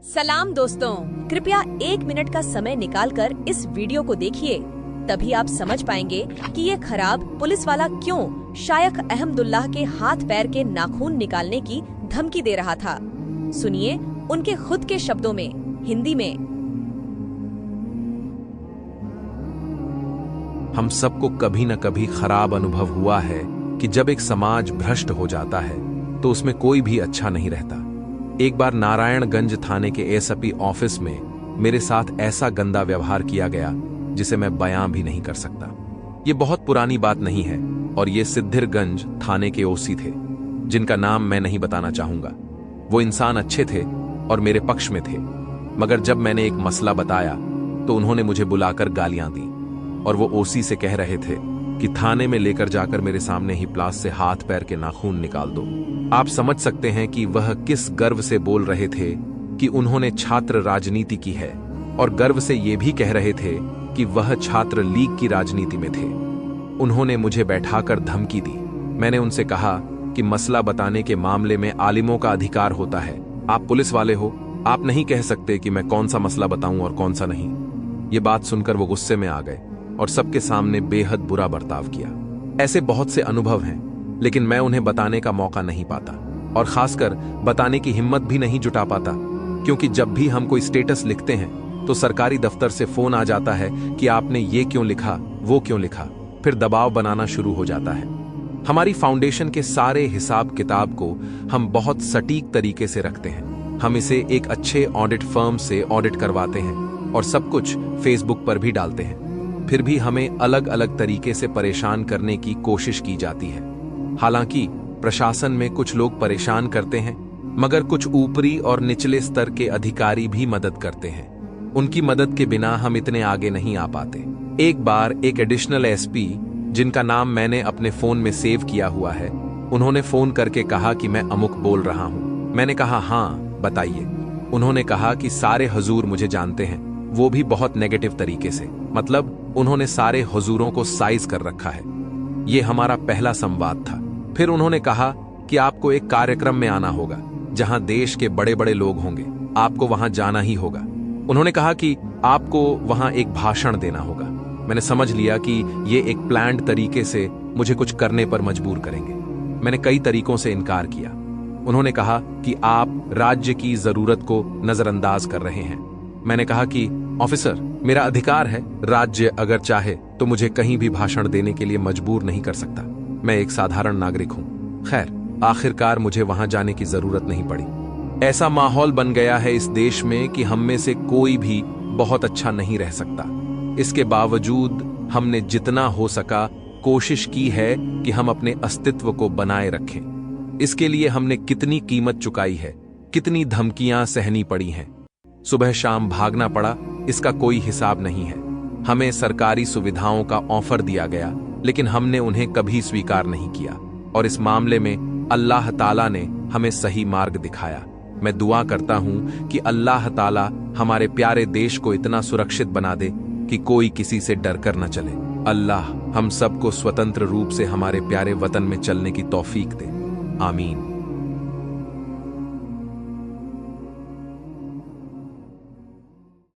सलाम दोस्तों, कृपया 1 मिनट का समय निकालकर इस वीडियो को देखिए। तभी आप समझ पाएंगे कि ये खराब पुलिस वाला क्यों शायख अहमदुल्लाह के हाथ पैर के नाखून निकालने की धमकी दे रहा था। सुनिए उनके खुद के शब्दों में, हिंदी में। हम सबको कभी न कभी खराब अनुभव हुआ है कि जब एक समाज भ्रष्ट हो जाता है तो उसमें कोई भी अच्छा नहीं रहता। एक बार नारायणगंज थाने के एसपी ऑफिस में मेरे साथ ऐसा गंदा व्यवहार किया गया जिसे मैं बयां भी नहीं कर सकता। ये बहुत पुरानी बात नहीं है और ये सिद्धिरगंज थाने के ओसी थे, जिनका नाम मैं नहीं बताना चाहूंगा। वो इंसान अच्छे थे और मेरे पक्ष में थे, मगर जब मैंने एक मसला बताया तो उन्होंने मुझे बुलाकर गालियां दी और वो ओसी से कह रहे थे कि थाने में लेकर जाकर मेरे सामने ही प्लास से हाथ पैर के नाखून निकाल दो। आप समझ सकते हैं कि वह किस गर्व से बोल रहे थे कि उन्होंने छात्र राजनीति की है, और गर्व से ये भी कह रहे थे कि वह छात्र लीग की राजनीति में थे। उन्होंने मुझे बैठाकर धमकी दी। मैंने उनसे कहा कि मसला बताने के मामले में आलिमों का अधिकार होता है। आप पुलिस वाले हो, आप नहीं कह सकते कि मैं कौन सा मसला बताऊं और कौन सा नहीं। ये बात सुनकर वो गुस्से में आ गए और सबके सामने बेहद बुरा बर्ताव किया। ऐसे बहुत से अनुभव हैं, लेकिन मैं उन्हें बताने का मौका नहीं पाता, और खासकर बताने की हिम्मत भी नहीं जुटा पाता, क्योंकि जब भी हम कोई स्टेटस लिखते हैं तो सरकारी दफ्तर से फोन आ जाता है कि आपने ये क्यों लिखा, वो क्यों लिखा, फिर दबाव बनाना शुरू हो जाता है। हमारी फाउंडेशन के सारे हिसाब किताब को हम बहुत सटीक तरीके से रखते हैं। हम इसे एक अच्छे ऑडिट फर्म से ऑडिट करवाते हैं और सब कुछ फेसबुक पर भी डालते हैं। फिर भी हमें अलग अलग तरीके से परेशान करने की कोशिश की जाती है। हालांकि प्रशासन में कुछ लोग परेशान करते हैं, मगर कुछ ऊपरी और निचले स्तर के अधिकारी भी मदद करते हैं। उनकी मदद के बिना हम इतने आगे नहीं आ पाते। एक बार एक एडिशनल एसपी, जिनका नाम मैंने अपने फोन में सेव किया हुआ है, उन्होंने फोन करके कहा कि मैं अमुक बोल रहा हूं। मैंने कहा हाँ बताइए। उन्होंने कहा कि सारे हुजूर मुझे जानते हैं, वो भी बहुत नेगेटिव तरीके से। मतलब उन्होंने सारे हुजूरों को साइज कर रखा है। ये हमारा पहला संवाद था। फिर उन्होंने कहा कि आपको एक कार्यक्रम में आना होगा जहां देश के बड़े बड़े लोग होंगे, आपको वहां जाना ही होगा। उन्होंने कहा कि आपको वहां एक भाषण देना होगा। मैंने समझ लिया कि ये एक प्लान्ड तरीके से मुझे कुछ करने पर मजबूर करेंगे। मैंने कई तरीकों से इनकार किया। उन्होंने कहा कि आप राज्य की जरूरत को नजरअंदाज कर रहे हैं। मैंने कहा कि ऑफिसर, मेरा अधिकार है, राज्य अगर चाहे तो मुझे कहीं भी भाषण देने के लिए मजबूर नहीं कर सकता। मैं एक साधारण नागरिक हूं। खैर, आखिरकार मुझे वहां जाने की जरूरत नहीं पड़ी। ऐसा माहौल बन गया है इस देश में कि हम में से कोई भी बहुत अच्छा नहीं रह सकता। इसके बावजूद हमने जितना हो सका कोशिश की है कि हम अपने अस्तित्व को बनाए रखें। इसके लिए हमने कितनी कीमत चुकाई है, कितनी धमकियां सहनी पड़ी हैं, सुबह शाम भागना पड़ा, इसका कोई हिसाब नहीं है। हमें सरकारी सुविधाओं का ऑफर दिया गया, लेकिन हमने उन्हें कभी स्वीकार नहीं किया, और इस मामले में अल्लाह ताला ने हमें सही मार्ग दिखाया। मैं दुआ करता हूं कि अल्लाह ताला हमारे प्यारे देश को इतना सुरक्षित बना दे कि कोई किसी से डर कर न चले। अल्लाह हम सबको स्वतंत्र रूप से हमारे प्यारे वतन में चलने की तौफीक दे। आमीन।